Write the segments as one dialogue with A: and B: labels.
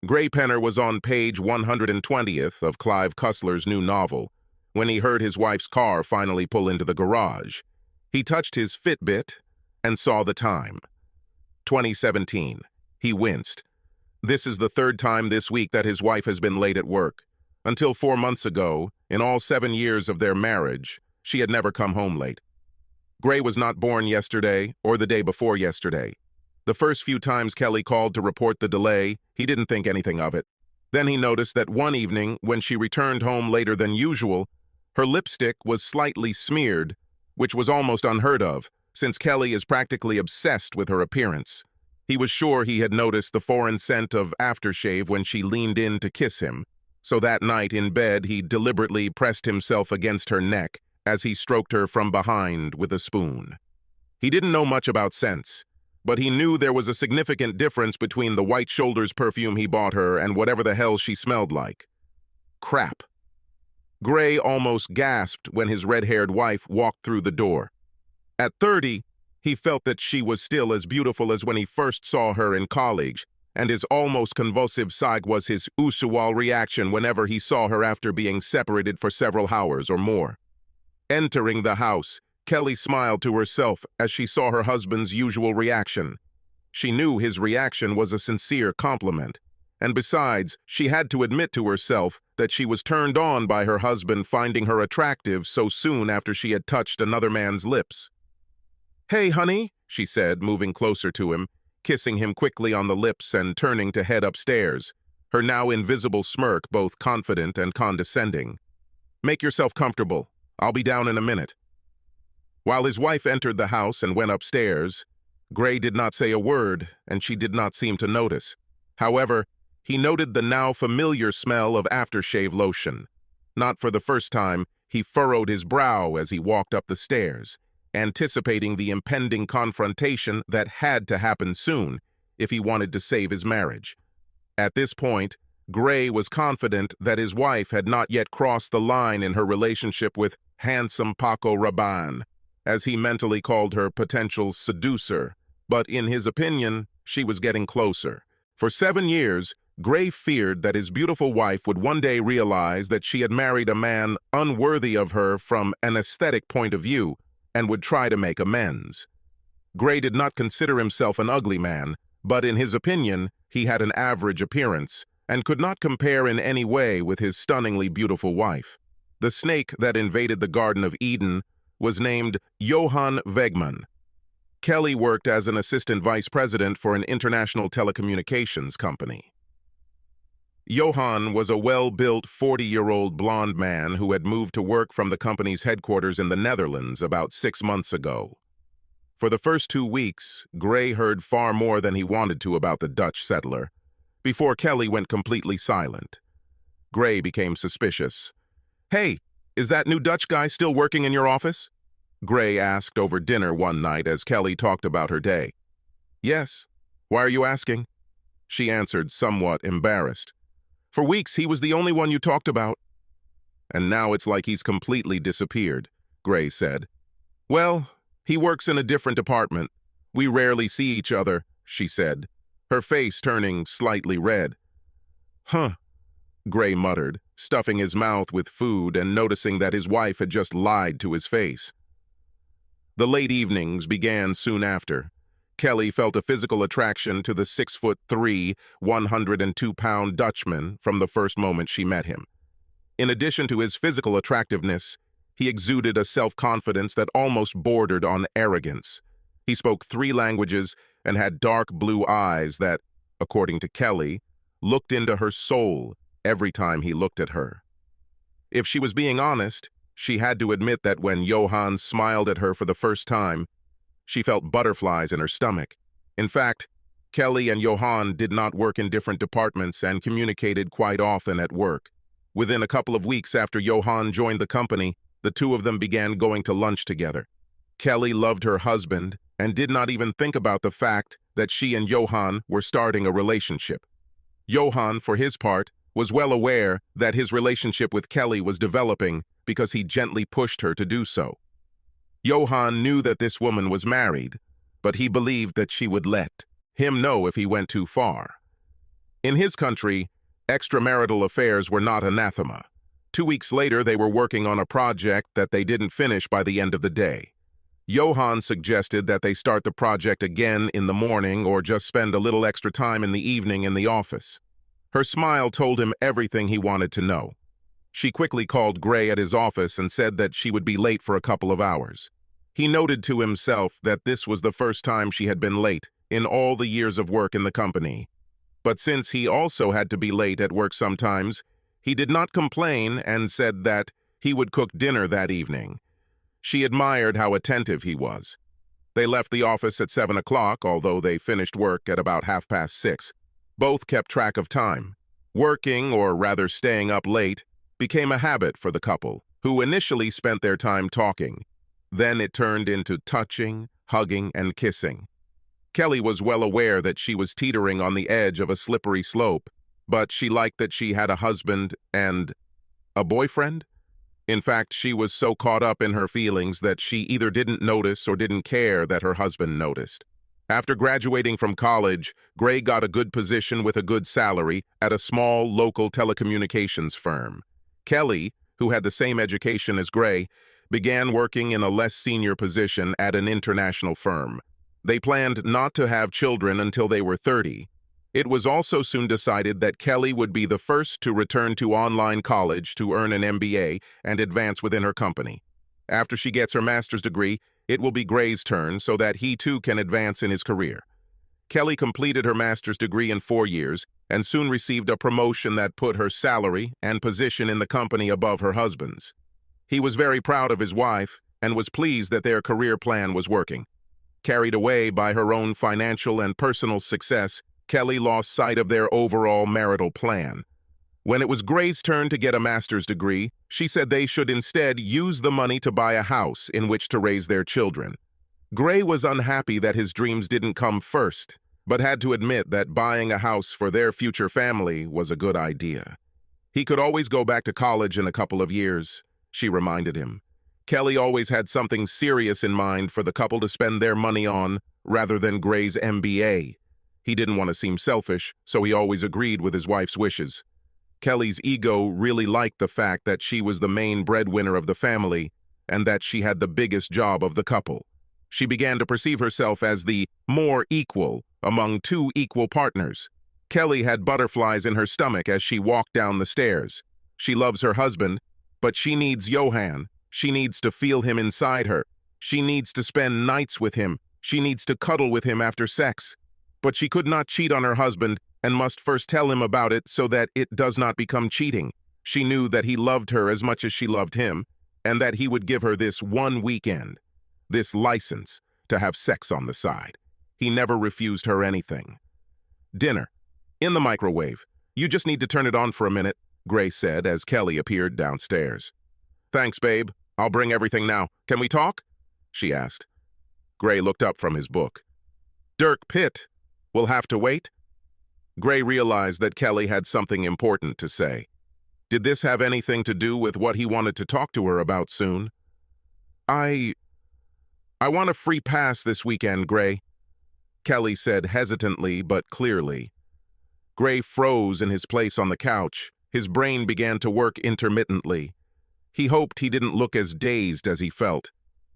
A: Gray Penner was on page 120th of Clive Cussler's new novel when he heard his wife's car finally pull into the garage. He touched his Fitbit and saw the time. 2017. He winced. This is the third time this week that his wife has been late at work. Until 4 months ago, in all 7 years of their marriage, she had never come home late. Gray was not born yesterday or the day before yesterday. The first few times Kelly called to report the delay, he didn't think anything of it. Then he noticed that one evening, when she returned home later than usual, her lipstick was slightly smeared, which was almost unheard of, since Kelly is practically obsessed with her appearance. He was sure he had noticed the foreign scent of aftershave when she leaned in to kiss him, so that night in bed he deliberately pressed himself against her neck as he stroked her from behind with a spoon. He didn't know much about scents, but he knew there was a significant difference between the White Shoulders perfume he bought her and whatever the hell she smelled like. Crap. Gray almost gasped when his red-haired wife walked through the door. At 30, he felt that she was still as beautiful as when he first saw her in college, and his almost convulsive sigh was his usual reaction whenever he saw her after being separated for several hours or more. Entering the house, Kelly smiled to herself as she saw her husband's usual reaction. She knew his reaction was a sincere compliment, and besides, she had to admit to herself that she was turned on by her husband finding her attractive so soon after she had touched another man's lips. "Hey, honey," she said, moving closer to him, kissing him quickly on the lips and turning to head upstairs, her now invisible smirk both confident and condescending. "Make yourself comfortable. I'll be down in a minute." While his wife entered the house and went upstairs, Gray did not say a word, and she did not seem to notice. However, he noted the now familiar smell of aftershave lotion. Not for the first time, he furrowed his brow as he walked up the stairs, anticipating the impending confrontation that had to happen soon if he wanted to save his marriage. At this point, Gray was confident that his wife had not yet crossed the line in her relationship with handsome Paco Rabanne, as he mentally called her potential seducer, but in his opinion, she was getting closer. For 7 years, Gray feared that his beautiful wife would one day realize that she had married a man unworthy of her from an aesthetic point of view and would try to make amends. Gray did not consider himself an ugly man, but in his opinion, he had an average appearance and could not compare in any way with his stunningly beautiful wife. The snake that invaded the Garden of Eden was named Johann Wegmann. Kelly worked as an assistant vice president for an international telecommunications company. Johann was a well-built 40-year-old blonde man who had moved to work from the company's headquarters in the Netherlands about 6 months ago. For the first 2 weeks, Gray heard far more than he wanted to about the Dutch settler, before Kelly went completely silent. Gray became suspicious. "Hey, is that new Dutch guy still working in your office?" Gray asked over dinner one night as Kelly talked about her day. "Yes. Why are you asking?" She answered, somewhat embarrassed. "For weeks, he was the only one you talked about." "And now it's like he's completely disappeared," Gray said. "Well, he works in a different department. We rarely see each other," she said, her face turning slightly red. "Huh," Gray muttered, stuffing his mouth with food and noticing that his wife had just lied to his face. The late evenings began soon after. Kelly felt a physical attraction to the 6'3", 102-pound Dutchman from the first moment she met him. In addition to his physical attractiveness, he exuded a self-confidence that almost bordered on arrogance. He spoke 3 languages and had dark blue eyes that, according to Kelly, looked into her soul every time he looked at her. If she was being honest, she had to admit that when Johann smiled at her for the first time, she felt butterflies in her stomach. In fact, Kelly and Johann did not work in different departments and communicated quite often at work. Within a couple of weeks after Johann joined the company, the two of them began going to lunch together. Kelly loved her husband and did not even think about the fact that she and Johann were starting a relationship. Johann, for his part, was well aware that his relationship with Kelly was developing because he gently pushed her to do so. Johann knew that this woman was married, but he believed that she would let him know if he went too far. In his country, extramarital affairs were not anathema. 2 weeks later, they were working on a project that they didn't finish by the end of the day. Johann suggested that they start the project again in the morning or just spend a little extra time in the evening in the office. Her smile told him everything he wanted to know. She quickly called Gray at his office and said that she would be late for a couple of hours. He noted to himself that this was the first time she had been late in all the years of work in the company. But since he also had to be late at work sometimes, he did not complain and said that he would cook dinner that evening. She admired how attentive he was. They left the office at 7 o'clock, although they finished work at about 6:30. Both kept track of time. Working, or rather staying up late, became a habit for the couple, who initially spent their time talking. Then it turned into touching, hugging, and kissing. Kelly was well aware that she was teetering on the edge of a slippery slope, but she liked that she had a husband and a boyfriend. In fact, she was so caught up in her feelings that she either didn't notice or didn't care that her husband noticed. After graduating from college, Gray got a good position with a good salary at a small local telecommunications firm. Kelly, who had the same education as Gray, began working in a less senior position at an international firm. They planned not to have children until they were 30. It was also soon decided that Kelly would be the first to return to online college to earn an MBA and advance within her company. After she gets her master's degree, it will be Gray's turn so that he too can advance in his career. Kelly completed her master's degree in 4 years and soon received a promotion that put her salary and position in the company above her husband's. He was very proud of his wife and was pleased that their career plan was working. Carried away by her own financial and personal success, Kelly lost sight of their overall marital plan. When it was Gray's turn to get a master's degree, she said they should instead use the money to buy a house in which to raise their children. Gray was unhappy that his dreams didn't come first, but had to admit that buying a house for their future family was a good idea. He could always go back to college in a couple of years, she reminded him. Kelly always had something serious in mind for the couple to spend their money on, rather than Gray's MBA. He didn't want to seem selfish, so he always agreed with his wife's wishes. Kelly's ego really liked the fact that she was the main breadwinner of the family and that she had the biggest job of the couple. She began to perceive herself as the more equal among two equal partners. Kelly had butterflies in her stomach as she walked down the stairs. She loves her husband, but she needs Johann. She needs to feel him inside her. She needs to spend nights with him. She needs to cuddle with him after sex. But she could not cheat on her husband and must first tell him about it so that it does not become cheating. She knew that he loved her as much as she loved him, and that he would give her this one weekend, this license to have sex on the side. He never refused her anything. Dinner. In the microwave. You just need to turn it on for a minute, Gray said as Kelly appeared downstairs. Thanks, babe. I'll bring everything now. Can we talk? She asked. Gray looked up from his book. Dirk Pitt. Will have to wait? Gray realized that Kelly had something important to say. Did this have anything to do with what he wanted to talk to her about soon? I want a free pass this weekend, Gray, Kelly said hesitantly but clearly. Gray froze in his place on the couch. His brain began to work intermittently. He hoped he didn't look as dazed as he felt.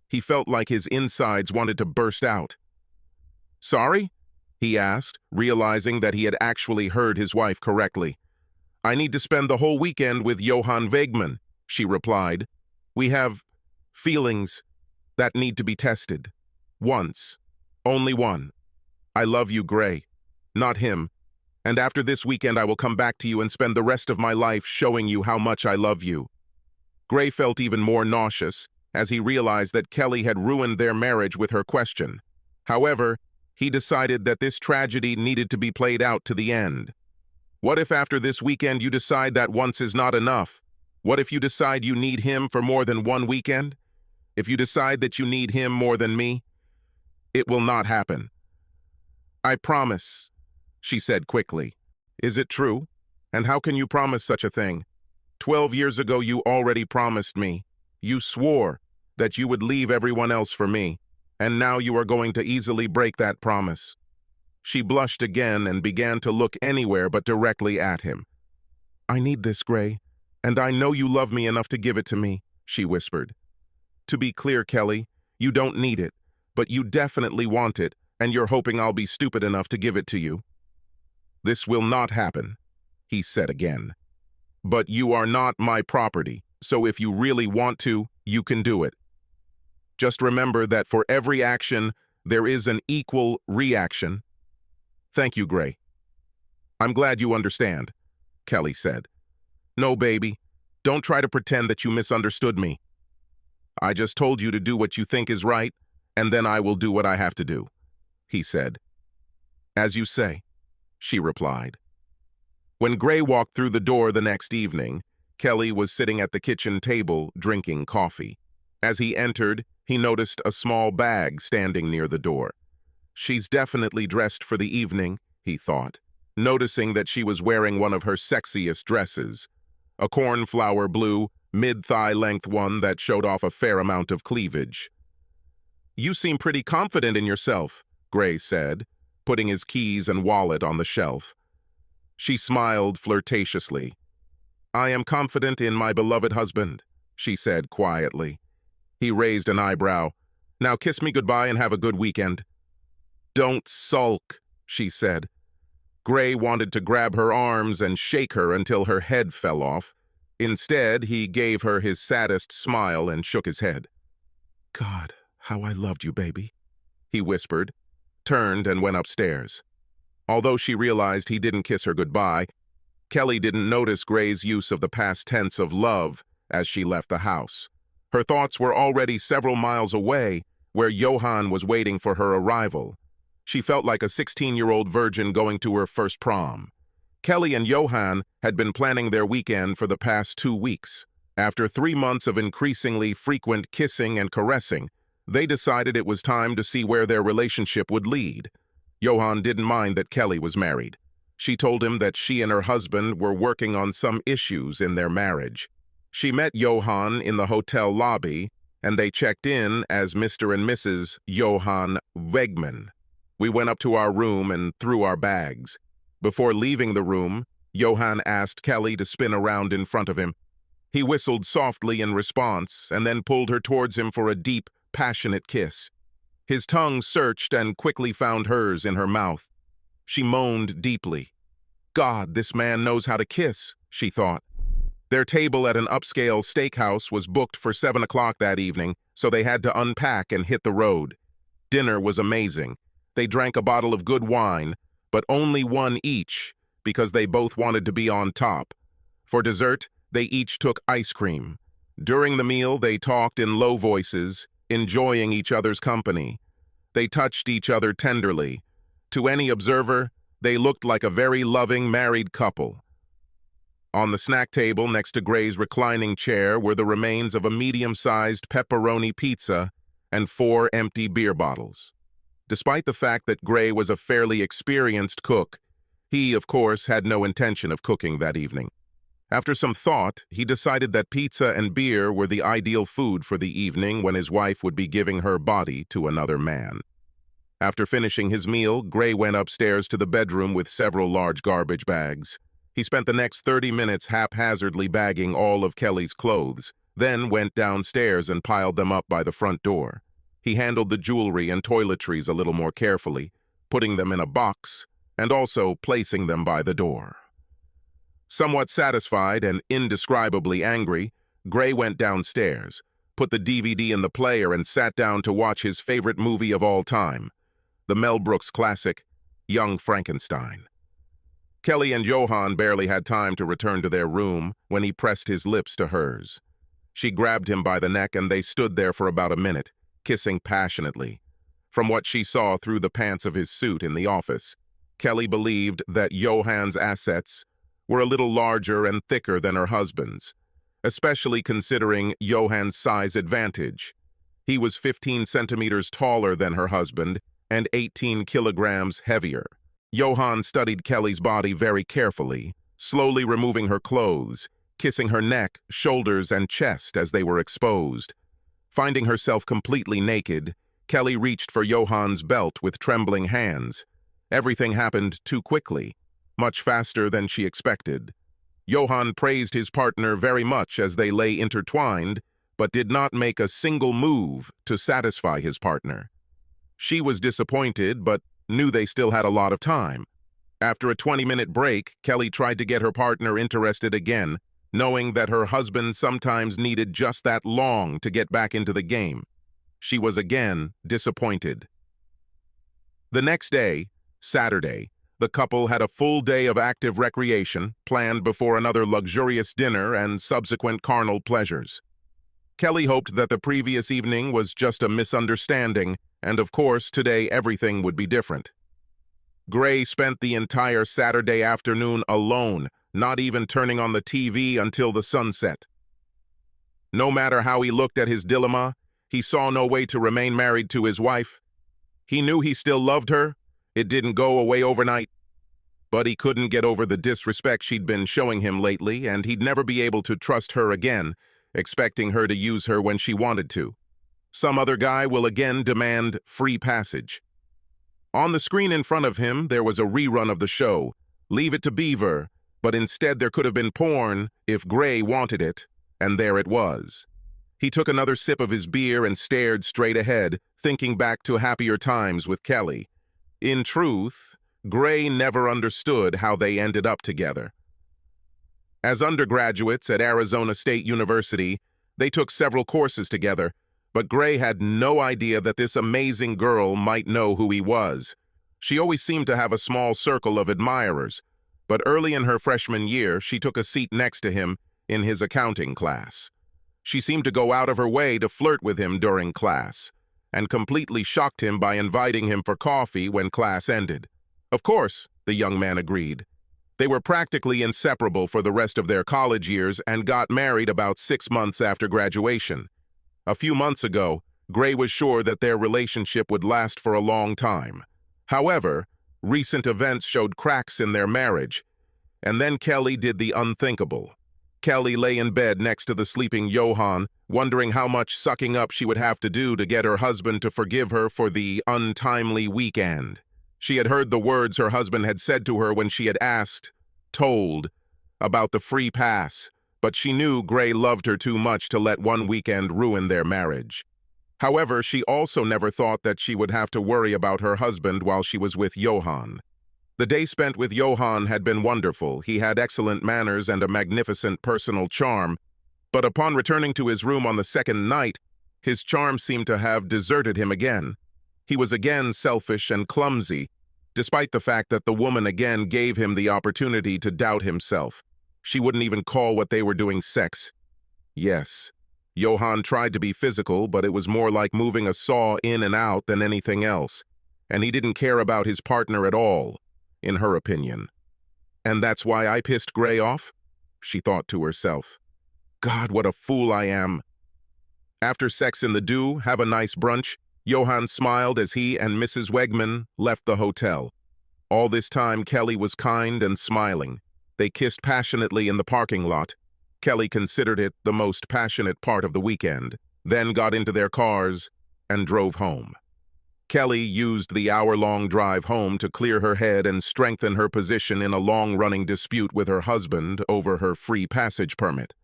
A: He felt like his insides wanted to burst out. Sorry? He asked, realizing that he had actually heard his wife correctly. I need to spend the whole weekend with Johann Wegman, she replied. We have feelings that need to be tested. Once. Only one. I love you, Gray. Not him. And after this weekend I will come back to you and spend the rest of my life showing you how much I love you. Gray felt even more nauseous as he realized that Kelly had ruined their marriage with her question. However, he decided that this tragedy needed to be played out to the end. What if after this weekend you decide that once is not enough? What if you decide you need him for more than one weekend? If you decide that you need him more than me? It will not happen. I promise, she said quickly. Is it true? And how can you promise such a thing? 12 years ago you already promised me. You swore that you would leave everyone else for me. And now you are going to easily break that promise. She blushed again and began to look anywhere but directly at him. "I need this, Gray, and I know you love me enough to give it to me," she whispered. "To be clear, Kelly, you don't need it, but you definitely want it, and you're hoping I'll be stupid enough to give it to you." "This will not happen," he said again. "But you are not my property, so if you really want to, you can do it. Just remember that for every action, there is an equal reaction." "Thank you, Gray." "I'm glad you understand," Kelly said. "No, baby, don't try to pretend that you misunderstood me. I just told you to do what you think is right, and then I will do what I have to do," he said. "As you say," she replied. When Gray walked through the door the next evening, Kelly was sitting at the kitchen table drinking coffee. As he entered, he noticed a small bag standing near the door. "She's definitely dressed for the evening," he thought, noticing that she was wearing one of her sexiest dresses, a cornflower blue, mid-thigh length one that showed off a fair amount of cleavage. "You seem pretty confident in yourself," Gray said, putting his keys and wallet on the shelf. She smiled flirtatiously. "I am confident in my beloved husband," she said quietly. He raised an eyebrow. "Now kiss me goodbye and have a good weekend." "Don't sulk," she said. Gray wanted to grab her arms and shake her until her head fell off. Instead, he gave her his saddest smile and shook his head. "God, how I loved you, baby," he whispered, turned and went upstairs. Although she realized he didn't kiss her goodbye, Kelly didn't notice Gray's use of the past tense of love as she left the house. Her thoughts were already several miles away, where Johan was waiting for her arrival. She felt like a 16-year-old virgin going to her first prom. Kelly and Johan had been planning their weekend for the past 2 weeks. After 3 months of increasingly frequent kissing and caressing, they decided it was time to see where their relationship would lead. Johan didn't mind that Kelly was married. She told him that she and her husband were working on some issues in their marriage. She met Johan in the hotel lobby, and they checked in as Mr. and Mrs. Johan Wegman. We went up to our room and threw our bags. Before leaving the room, Johan asked Kelly to spin around in front of him. He whistled softly in response and then pulled her towards him for a deep, passionate kiss. His tongue searched and quickly found hers in her mouth. She moaned deeply. God, this man knows how to kiss, she thought. Their table at an upscale steakhouse was booked for 7 o'clock that evening, so they had to unpack and hit the road. Dinner was amazing. They drank a bottle of good wine, but only one each, because they both wanted to be on top. For dessert, they each took ice cream. During the meal, they talked in low voices, enjoying each other's company. They touched each other tenderly. To any observer, they looked like a very loving married couple. On the snack table next to Gray's reclining chair were the remains of a medium-sized pepperoni pizza and 4 empty beer bottles. Despite the fact that Gray was a fairly experienced cook, he, of course, had no intention of cooking that evening. After some thought, he decided that pizza and beer were the ideal food for the evening when his wife would be giving her body to another man. After finishing his meal, Gray went upstairs to the bedroom with several large garbage bags. He spent the next 30 minutes haphazardly bagging all of Kelly's clothes, then went downstairs and piled them up by the front door. He handled the jewelry and toiletries a little more carefully, putting them in a box and also placing them by the door. Somewhat satisfied and indescribably angry, Gray went downstairs, put the DVD in the player and sat down to watch his favorite movie of all time, the Mel Brooks classic, Young Frankenstein. Kelly and Johan barely had time to return to their room when he pressed his lips to hers. She grabbed him by the neck and they stood there for about a minute, kissing passionately. From what she saw through the pants of his suit in the office, Kelly believed that Johan's assets were a little larger and thicker than her husband's, especially considering Johan's size advantage. He was 15 centimeters taller than her husband and 18 kilograms heavier. Johan studied Kelly's body very carefully, slowly removing her clothes, kissing her neck, shoulders, and chest as they were exposed. Finding herself completely naked, Kelly reached for Johan's belt with trembling hands. Everything happened too quickly, much faster than she expected. Johann praised his partner very much as they lay intertwined, but did not make a single move to satisfy his partner. She was disappointed, but knew they still had a lot of time. After a 20-minute break, Kelly tried to get her partner interested again, knowing that her husband sometimes needed just that long to get back into the game. She was again disappointed. The next day, Saturday, the couple had a full day of active recreation planned before another luxurious dinner and subsequent carnal pleasures. Kelly hoped that the previous evening was just a misunderstanding, and of course, today everything would be different. Gray spent the entire Saturday afternoon alone, not even turning on the TV until the sunset. No matter how he looked at his dilemma, he saw no way to remain married to his wife. He knew he still loved her. It didn't go away overnight. But he couldn't get over the disrespect she'd been showing him lately, and he'd never be able to trust her again, expecting her to use her when she wanted to. Some other guy will again demand free passage. On the screen in front of him, there was a rerun of the show, Leave It to Beaver, but instead there could have been porn if Gray wanted it, and there it was. He took another sip of his beer and stared straight ahead, thinking back to happier times with Kelly. In truth, Gray never understood how they ended up together. As undergraduates at Arizona State University, they took several courses together, but Gray had no idea that this amazing girl might know who he was. She always seemed to have a small circle of admirers, but early in her freshman year, she took a seat next to him in his accounting class. She seemed to go out of her way to flirt with him during class, and completely shocked him by inviting him for coffee when class ended. Of course, the young man agreed. They were practically inseparable for the rest of their college years and got married about 6 months after graduation. A few months ago, Gray was sure that their relationship would last for a long time. However, recent events showed cracks in their marriage, and then Kelly did the unthinkable. Kelly lay in bed next to the sleeping Johann, wondering how much sucking up she would have to do to get her husband to forgive her for the untimely weekend. She had heard the words her husband had said to her when she had told, about the free pass, but she knew Gray loved her too much to let one weekend ruin their marriage. However, she also never thought that she would have to worry about her husband while she was with Johann. The day spent with Johann had been wonderful. He had excellent manners and a magnificent personal charm, but upon returning to his room on the second night, his charm seemed to have deserted him again. He was again selfish and clumsy, despite the fact that the woman again gave him the opportunity to doubt himself. She wouldn't even call what they were doing sex. Yes, Johann tried to be physical, but it was more like moving a saw in and out than anything else, and he didn't care about his partner at all, in her opinion. And that's why I pissed Gray off? She thought to herself. God, what a fool I am. After sex in the dew, have a nice brunch, Johann smiled as he and Mrs. Wegman left the hotel. All this time, Kelly was kind and smiling. They kissed passionately in the parking lot. Kelly considered it the most passionate part of the weekend, then got into their cars and drove home. Kelly used the hour-long drive home to clear her head and strengthen her position in a long-running dispute with her husband over her free passage permit.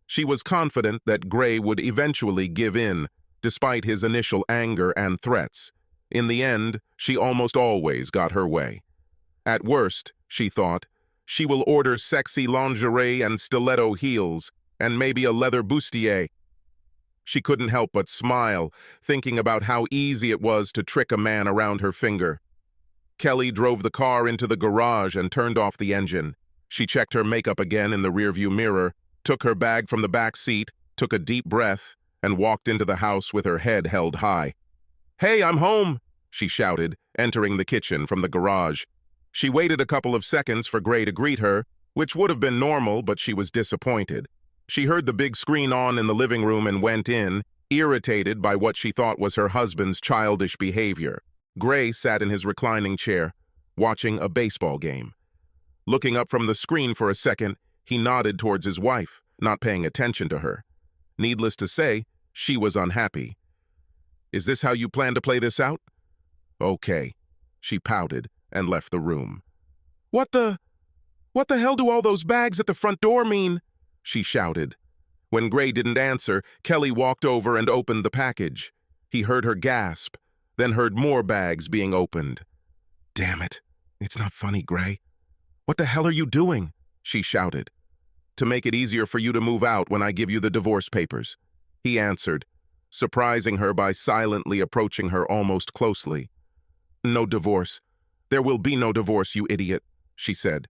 A: She was confident that Gray would eventually give in, despite his initial anger and threats. In the end, she almost always got her way. At worst, she thought, she will order sexy lingerie and stiletto heels, and maybe a leather bustier. She couldn't help but smile, thinking about how easy it was to trick a man around her finger. Kelly drove the car into the garage and turned off the engine. She checked her makeup again in the rearview mirror, took her bag from the back seat, took a deep breath, and walked into the house with her head held high. "Hey, I'm home!" she shouted, entering the kitchen from the garage. She waited a couple of seconds for Gray to greet her, which would have been normal, but she was disappointed. She heard the big screen on in the living room and went in, irritated by what she thought was her husband's childish behavior. Gray sat in his reclining chair, watching a baseball game. Looking up from the screen for a second, he nodded towards his wife, not paying attention to her. Needless to say, she was unhappy. "Is this how you plan to play this out?" "Okay," she pouted, and left the room. What the hell do all those bags at the front door mean?" she shouted. When Gray didn't answer, Kelly walked over and opened the package. He heard her gasp, then heard more bags being opened. "Damn it. It's not funny, Gray. What the hell are you doing?" she shouted. "To make it easier for you to move out when I give you the divorce papers," he answered, surprising her by silently approaching her almost closely. "No divorce. There will be no divorce, you idiot," she said.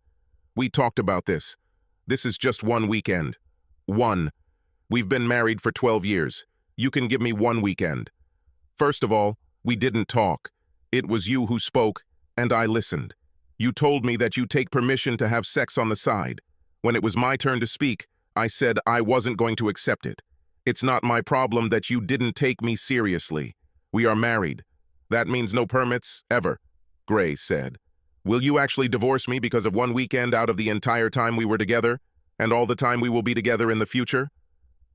A: "We talked about this. This is just one weekend. One. We've been married for 12 years. You can give me one weekend. First of all, we didn't talk. It was you who spoke, and I listened. You told me that you take permission to have sex on the side. When it was my turn to speak, I said I wasn't going to accept it. It's not my problem that you didn't take me seriously. We are married. That means no permits, ever," Gray said. "Will you actually divorce me because of one weekend out of the entire time we were together, and all the time we will be together in the future?"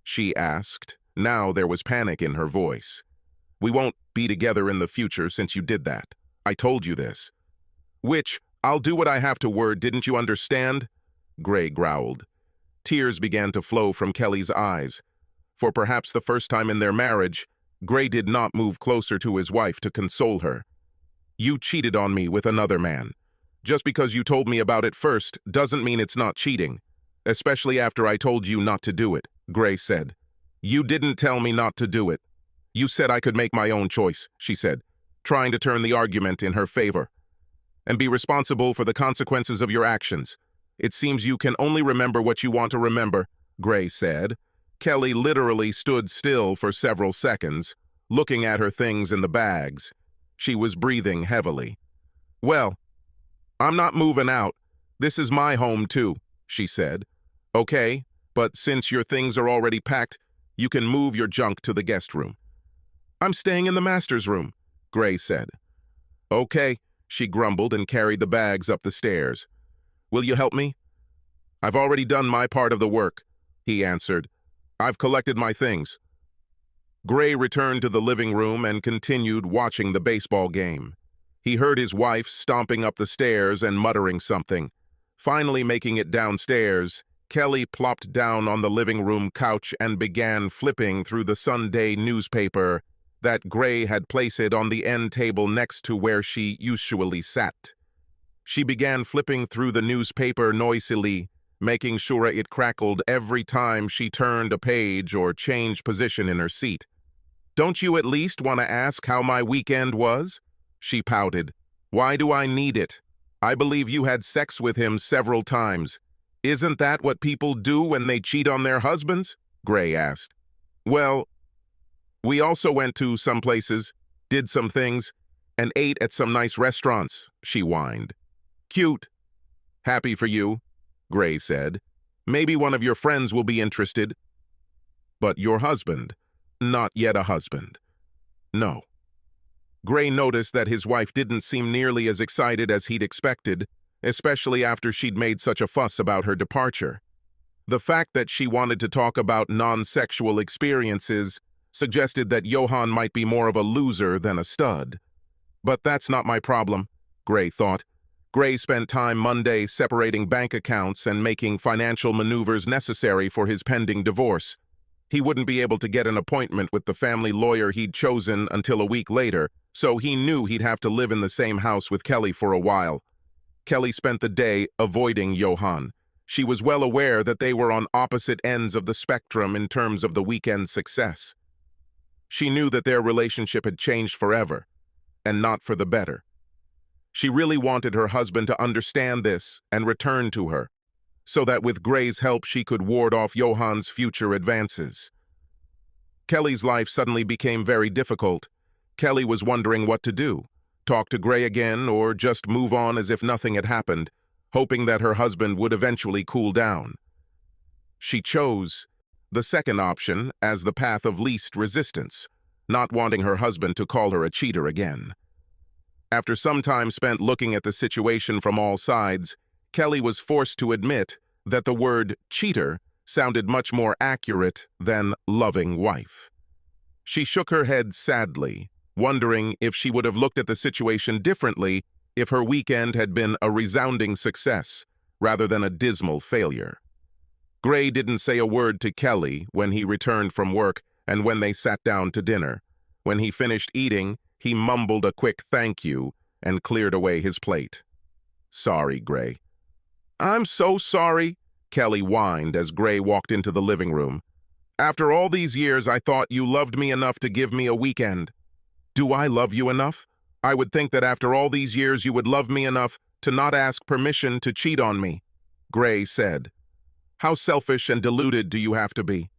A: she asked. Now there was panic in her voice. "We won't be together in the future since you did that. I told you this." "Which, I'll do what I have to word, didn't you understand?" Gray growled. Tears began to flow from Kelly's eyes. For perhaps the first time in their marriage, Gray did not move closer to his wife to console her. "You cheated on me with another man. Just because you told me about it first doesn't mean it's not cheating, especially after I told you not to do it," Gray said. "You didn't tell me not to do it. You said I could make my own choice," she said, trying to turn the argument in her favor. "And be responsible for the consequences of your actions. It seems you can only remember what you want to remember," Gray said. Kelly literally stood still for several seconds, looking at her things in the bags. She was breathing heavily. "Well, I'm not moving out. This is my home too," she said. "Okay, but since your things are already packed, you can move your junk to the guest room." "I'm staying in the master's room," Gray said. "Okay," she grumbled and carried the bags up the stairs. "Will you help me?" "I've already done my part of the work," he answered. "I've collected my things." Gray returned to the living room and continued watching the baseball game. He heard his wife stomping up the stairs and muttering something. Finally making it downstairs, Kelly plopped down on the living room couch and began flipping through the Sunday newspaper that Gray had placed on the end table next to where she usually sat. She began flipping through the newspaper noisily, making sure it crackled every time she turned a page or changed position in her seat. "Don't you at least want to ask how my weekend was?" she pouted. "Why do I need it? I believe you had sex with him several times. Isn't that what people do when they cheat on their husbands?" Gray asked. "Well, we also went to some places, did some things, and ate at some nice restaurants," she whined. "Cute. Happy for you," Gray said. "Maybe one of your friends will be interested." "But your husband, not yet a husband." "No." Gray noticed that his wife didn't seem nearly as excited as he'd expected, especially after she'd made such a fuss about her departure. The fact that she wanted to talk about non-sexual experiences suggested that Johan might be more of a loser than a stud. But that's not my problem, Gray thought. Gray spent time Monday separating bank accounts and making financial maneuvers necessary for his pending divorce. He wouldn't be able to get an appointment with the family lawyer he'd chosen until a week later, so he knew he'd have to live in the same house with Kelly for a while. Kelly spent the day avoiding Johan. She was well aware that they were on opposite ends of the spectrum in terms of the weekend's success. She knew that their relationship had changed forever, and not for the better. She really wanted her husband to understand this and return to her, so that with Gray's help she could ward off Johan's future advances. Kelly's life suddenly became very difficult. Kelly was wondering what to do, talk to Gray again or just move on as if nothing had happened, hoping that her husband would eventually cool down. She chose the second option as the path of least resistance, not wanting her husband to call her a cheater again. After some time spent looking at the situation from all sides, Kelly was forced to admit that the word cheater sounded much more accurate than loving wife. She shook her head sadly, wondering if she would have looked at the situation differently if her weekend had been a resounding success rather than a dismal failure. Gray didn't say a word to Kelly when he returned from work and when they sat down to dinner. When he finished eating, he mumbled a quick thank you and cleared away his plate. "Sorry, Gray." "I'm so sorry," Kelly whined as Gray walked into the living room. "After all these years, I thought you loved me enough to give me a weekend." "Do I love you enough? I would think that after all these years you would love me enough to not ask permission to cheat on me," Gray said. "How selfish and deluded do you have to be?"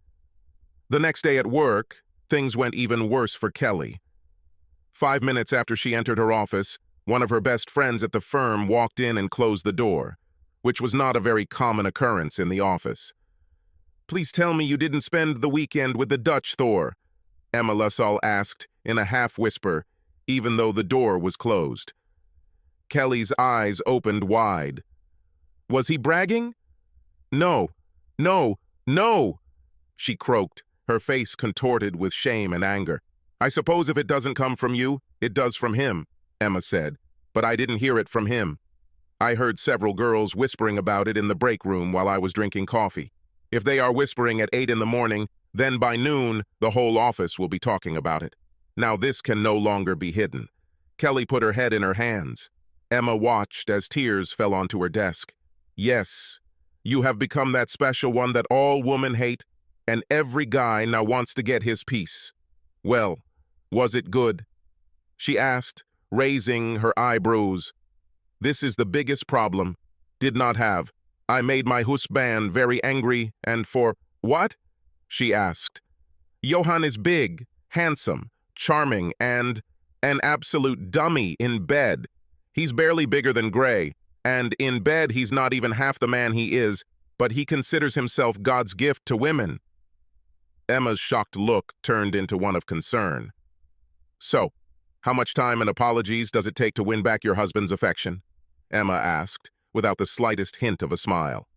A: The next day at work, things went even worse for Kelly. 5 minutes after she entered her office, one of her best friends at the firm walked in and closed the door, which was not a very common occurrence in the office. "Please tell me you didn't spend the weekend with the Dutch, Thor," Emma LaSalle asked in a half-whisper, even though the door was closed. Kelly's eyes opened wide. "Was he bragging?" "No, no, no," she croaked, her face contorted with shame and anger. "I suppose if it doesn't come from you, it does from him," Emma said, "but I didn't hear it from him. I heard several girls whispering about it in the break room while I was drinking coffee. If they are whispering at 8 in the morning, then by noon, the whole office will be talking about it. Now this can no longer be hidden." Kelly put her head in her hands. Emma watched as tears fell onto her desk. "Yes, you have become that special one that all women hate, and every guy now wants to get his piece. Well, was it good?" she asked, raising her eyebrows. "This is the biggest problem. Did not have. I made my husband very angry and for—" "What?" she asked. "Johan is big, handsome, charming, and an absolute dummy in bed. He's barely bigger than Gray, and in bed he's not even half the man he is, but he considers himself God's gift to women." Emma's shocked look turned into one of concern. "So, how much time and apologies does it take to win back your husband's affection?" Emma asked, without the slightest hint of a smile.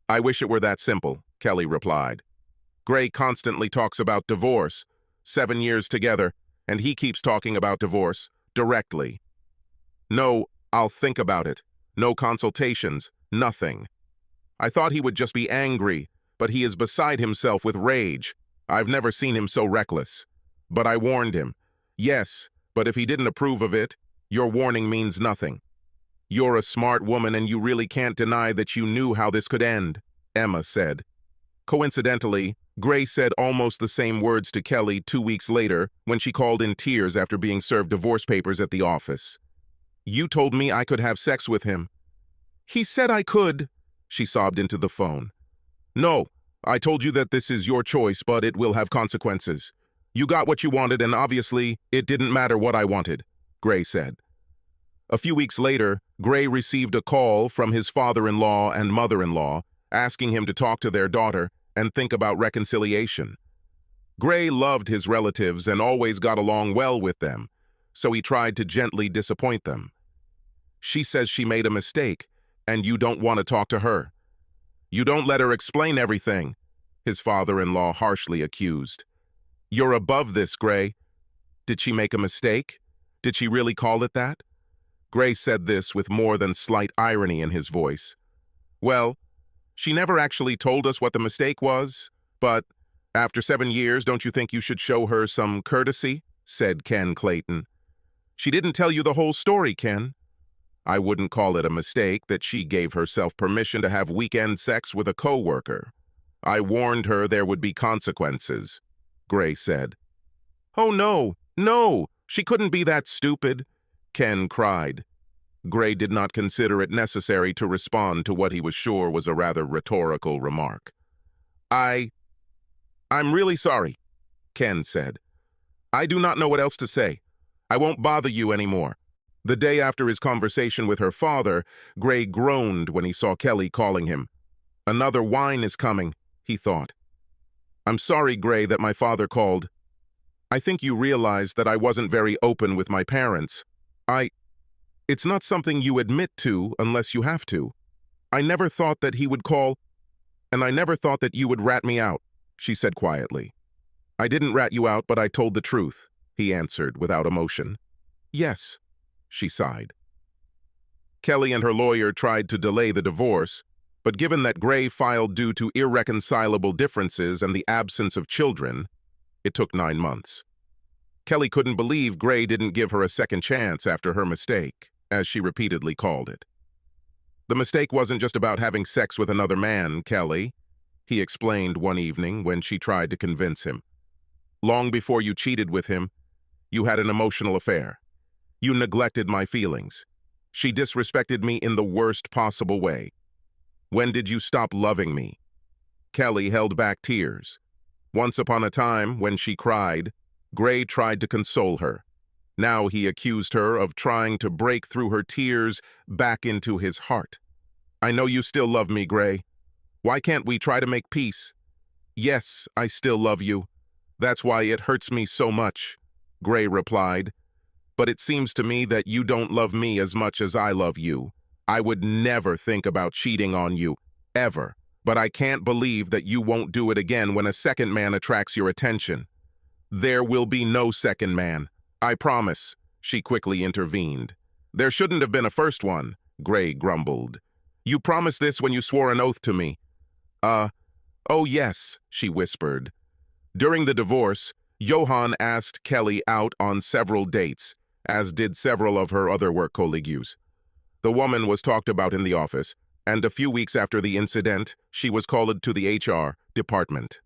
A: "I wish it were that simple," Kelly replied. "Gray constantly talks about divorce, 7 years together, and he keeps talking about divorce, directly. No, I'll think about it. No consultations, nothing. I thought he would just be angry, but he is beside himself with rage. I've never seen him so reckless. But I warned him. Yes, but if he didn't approve of it, your warning means nothing. You're a smart woman and you really can't deny that you knew how this could end," Emma said. Coincidentally, Gray said almost the same words to Kelly 2 weeks later when she called in tears after being served divorce papers at the office. "You told me I could have sex with him." "He said I could," she sobbed into the phone. "No, I told you that this is your choice, but it will have consequences. You got what you wanted, and obviously, it didn't matter what I wanted," Gray said. A few weeks later, Gray received a call from his father-in-law and mother-in-law asking him to talk to their daughter and think about reconciliation. Gray loved his relatives and always got along well with them, so he tried to gently disappoint them. "She says she made a mistake, and you don't want to talk to her. You don't let her explain everything," his father-in-law harshly accused. "You're above this, Gray. Did she make a mistake? Did she really call it that?" Gray said this with more than slight irony in his voice. "Well, she never actually told us what the mistake was, but after 7 years, don't you think you should show her some courtesy?" said Ken Clayton. "She didn't tell you the whole story, Ken." "I wouldn't call it a mistake that she gave herself permission to have weekend sex with a coworker. I warned her there would be consequences," Gray said. "Oh, no, no, she couldn't be that stupid," Ken cried. Gray did not consider it necessary to respond to what he was sure was a rather rhetorical remark. I'm really sorry," Ken said. "I do not know what else to say. I won't bother you anymore." The day after his conversation with her father, Gray groaned when he saw Kelly calling him. "Another whine is coming," he thought. "I'm sorry, Gray, that my father called. I think you realize that I wasn't very open with my parents. It's not something you admit to unless you have to. I never thought that he would call, and I never thought that you would rat me out," she said quietly. "I didn't rat you out, but I told the truth," he answered without emotion. "Yes," she sighed. Kelly and her lawyer tried to delay the divorce, but given that Gray filed due to irreconcilable differences and the absence of children, it took 9 months. Kelly couldn't believe Gray didn't give her a second chance after her mistake, as she repeatedly called it. The mistake wasn't just about having sex with another man, Kelly, he explained one evening when she tried to convince him. Long before you cheated with him, you had an emotional affair. You neglected my feelings. She disrespected me in the worst possible way. When did you stop loving me? Kelly held back tears. Once upon a time, when she cried, Gray tried to console her. Now he accused her of trying to break through her tears back into his heart. I know you still love me, Gray. Why can't we try to make peace? Yes, I still love you. That's why it hurts me so much, Gray replied. But it seems to me that you don't love me as much as I love you. I would never think about cheating on you, ever. But I can't believe that you won't do it again when a second man attracts your attention. There will be no second man. I promise, she quickly intervened. There shouldn't have been a first one, Gray grumbled. You promised this when you swore an oath to me. Oh yes, she whispered. During the divorce, Johan asked Kelly out on several dates, as did several of her other work colleagues. The woman was talked about in the office, and a few weeks after the incident, she was called to the HR department.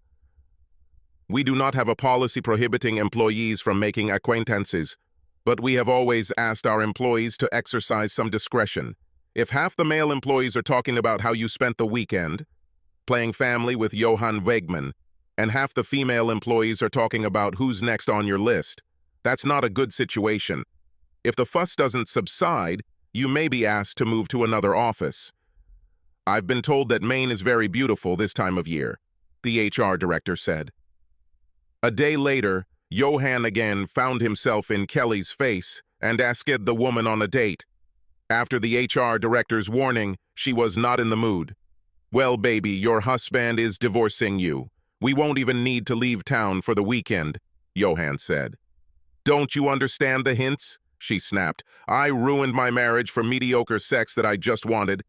A: We do not have a policy prohibiting employees from making acquaintances, but we have always asked our employees to exercise some discretion. If half the male employees are talking about how you spent the weekend, playing family with Johan Wegman, and half the female employees are talking about who's next on your list, that's not a good situation. If the fuss doesn't subside, you may be asked to move to another office. I've been told that Maine is very beautiful this time of year, the HR director said. A day later, Johan again found himself in Kelly's face and asked the woman on a date. After the HR director's warning, she was not in the mood. Well, baby, your husband is divorcing you. We won't even need to leave town for the weekend, Johan said. Don't you understand the hints? She snapped. I ruined my marriage for mediocre sex that I just wanted.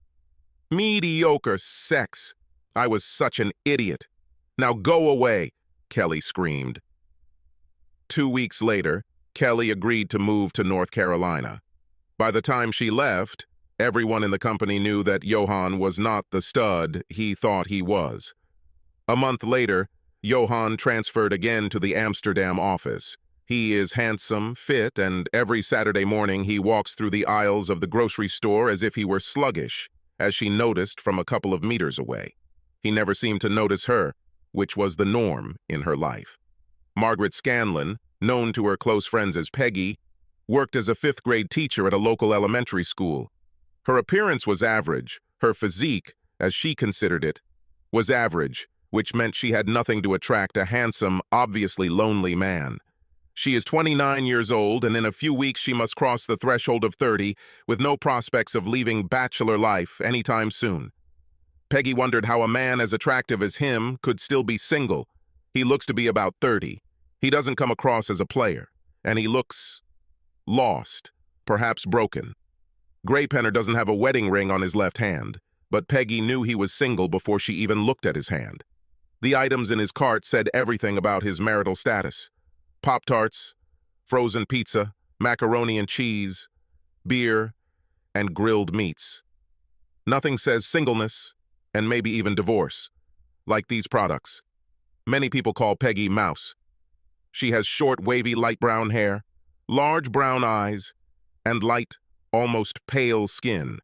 A: Mediocre sex. I was such an idiot. Now go away, Kelly screamed. 2 weeks later, Kelly agreed to move to North Carolina. By the time she left, everyone in the company knew that Johan was not the stud he thought he was. A month later, Johan transferred again to the Amsterdam office. He is handsome, fit, and every Saturday morning he walks through the aisles of the grocery store as if he were sluggish, as she noticed from a couple of meters away. He never seemed to notice her, which was the norm in her life. Margaret Scanlon, known to her close friends as Peggy, worked as a 5th-grade teacher at a local elementary school. Her appearance was average. Her physique, as she considered it, was average, which meant she had nothing to attract a handsome, obviously lonely man. She is 29 years old, and in a few weeks she must cross the threshold of 30, with no prospects of leaving bachelor life anytime soon. Peggy wondered how a man as attractive as him could still be single. He looks to be about 30. He doesn't come across as a player, and he looks lost, perhaps broken. Graypenner doesn't have a wedding ring on his left hand, but Peggy knew he was single before she even looked at his hand. The items in his cart said everything about his marital status. Pop-Tarts, frozen pizza, macaroni and cheese, beer, and grilled meats. Nothing says singleness, and maybe even divorce, like these products. Many people call Peggy Mouse. She has short, wavy, light brown hair, large brown eyes, and light, almost pale skin.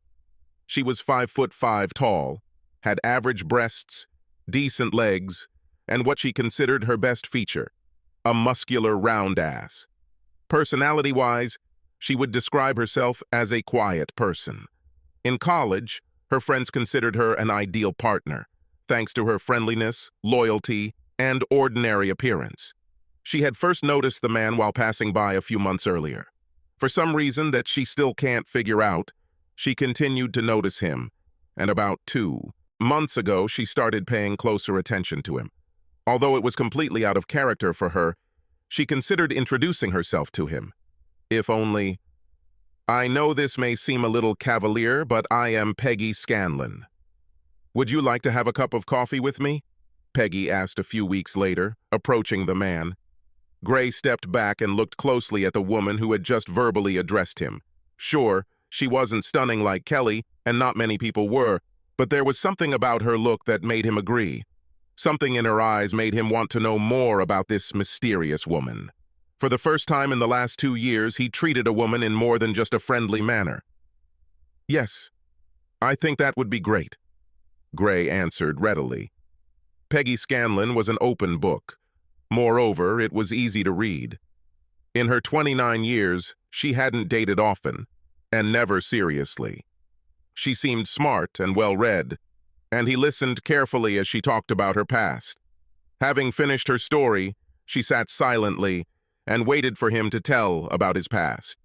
A: She was 5'5" tall, had average breasts, decent legs, and what she considered her best feature, a muscular round ass. Personality-wise, she would describe herself as a quiet person. In college, her friends considered her an ideal partner, thanks to her friendliness, loyalty, and ordinary appearance. She had first noticed the man while passing by a few months earlier. For some reason that she still can't figure out, she continued to notice him, and about 2 months ago she started paying closer attention to him. Although it was completely out of character for her, she considered introducing herself to him. If only... I know this may seem a little cavalier, but I am Peggy Scanlon. Would you like to have a cup of coffee with me? Peggy asked a few weeks later, approaching the man. Gray stepped back and looked closely at the woman who had just verbally addressed him. Sure, she wasn't stunning like Kelly, and not many people were, but there was something about her look that made him agree. Something in her eyes made him want to know more about this mysterious woman. For the first time in the last 2 years, he treated a woman in more than just a friendly manner. Yes, I think that would be great, Gray answered readily. Peggy Scanlon was an open book. Moreover, it was easy to read. In her 29 years, she hadn't dated often, and never seriously. She seemed smart and well-read, and he listened carefully as she talked about her past. Having finished her story, she sat silently and waited for him to tell about his past.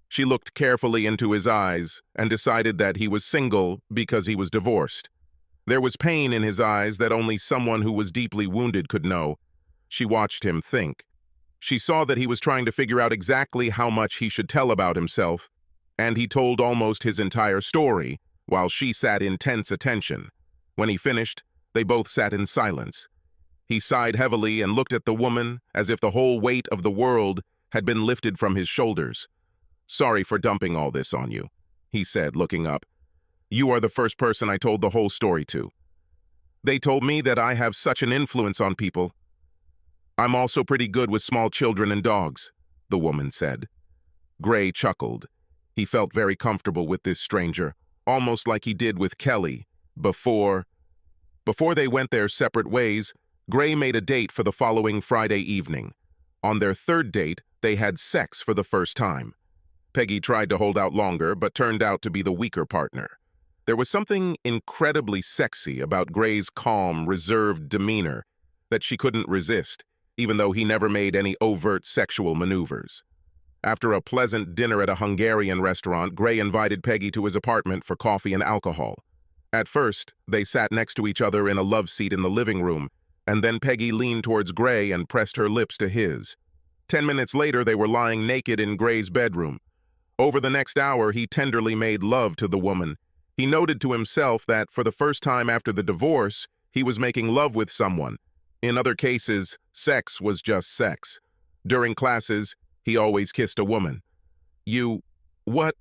A: She looked carefully into his eyes and decided that he was single because he was divorced. There was pain in his eyes that only someone who was deeply wounded could know. She watched him think. She saw that he was trying to figure out exactly how much he should tell about himself, and he told almost his entire story, while she sat in tense attention. When he finished, they both sat in silence. He sighed heavily and looked at the woman as if the whole weight of the world had been lifted from his shoulders. "Sorry for dumping all this on you," he said, looking up. "You are the first person I told the whole story to. They told me that I have such an influence on people. I'm also pretty good with small children and dogs," the woman said. Gray chuckled. He felt very comfortable with this stranger, almost like he did with Kelly. Before they went their separate ways, Gray made a date for the following Friday evening. On their third date, they had sex for the first time. Peggy tried to hold out longer, but turned out to be the weaker partner. There was something incredibly sexy about Gray's calm, reserved demeanor that she couldn't resist, even though he never made any overt sexual maneuvers. After a pleasant dinner at a Hungarian restaurant, Gray invited Peggy to his apartment for coffee and alcohol. At first, they sat next to each other in a love seat in the living room, and then Peggy leaned towards Gray and pressed her lips to his. 10 minutes later, they were lying naked in Gray's bedroom. Over the next hour, he tenderly made love to the woman. He noted to himself that, for the first time after the divorce, he was making love with someone. In other cases, sex was just sex. During classes, he always kissed a woman. "You, what,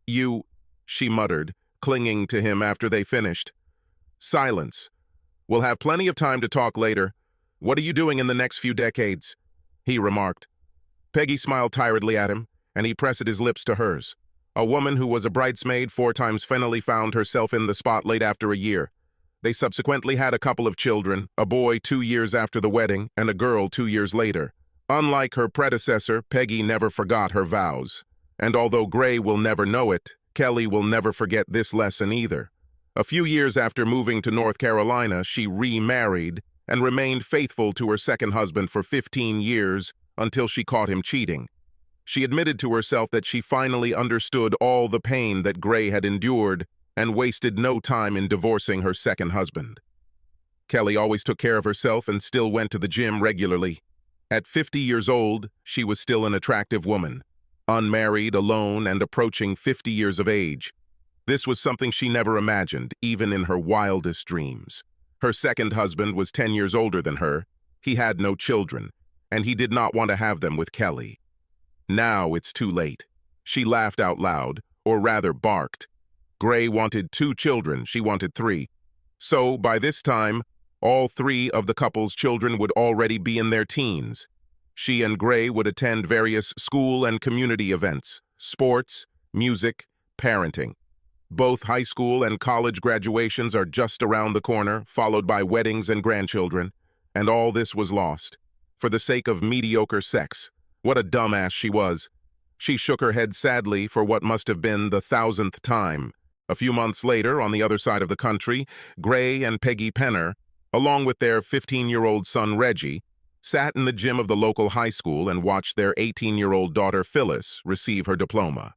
A: you," she muttered, clinging to him after they finished. Silence. "We'll have plenty of time to talk later. What are you doing in the next few decades?" he remarked. Peggy smiled tiredly at him, and he pressed his lips to hers. A woman who was a bridesmaid 4 times finally found herself in the spotlight after a year. They subsequently had a couple of children, a boy 2 years after the wedding and a girl 2 years later. Unlike her predecessor, Peggy never forgot her vows. And although Gray will never know it, Kelly will never forget this lesson either. A few years after moving to North Carolina, she remarried and remained faithful to her second husband for 15 years until she caught him cheating. She admitted to herself that she finally understood all the pain that Gray had endured and wasted no time in divorcing her second husband. Kelly always took care of herself and still went to the gym regularly. At 50 years old, she was still an attractive woman, unmarried, alone, and approaching 50 years of age. This was something she never imagined, even in her wildest dreams. Her second husband was 10 years older than her. He had no children, and he did not want to have them with Kelly. Now it's too late. She laughed out loud, or rather barked. Gray wanted 2 children, she wanted 3. So, by this time, all 3 of the couple's children would already be in their teens. She and Gray would attend various school and community events, sports, music, parenting. Both high school and college graduations are just around the corner, followed by weddings and grandchildren, and all this was lost for the sake of mediocre sex. What a dumbass she was. She shook her head sadly for what must have been the 1,000th time. A few months later, on the other side of the country, Gray and Peggy Penner, along with their 15-year-old son Reggie, sat in the gym of the local high school and watched their 18-year-old daughter Phyllis receive her diploma.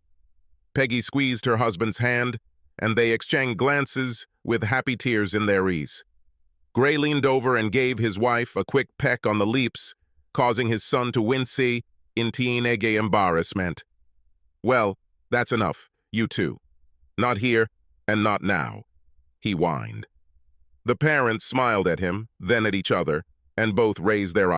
A: Peggy squeezed her husband's hand, and they exchanged glances with happy tears in their eyes. Gray leaned over and gave his wife a quick peck on the lips, causing his son to wince in teenage embarrassment. "Well, That's enough, you two. Not here, and not now, he whined. The parents smiled at him, then at each other, and both raised their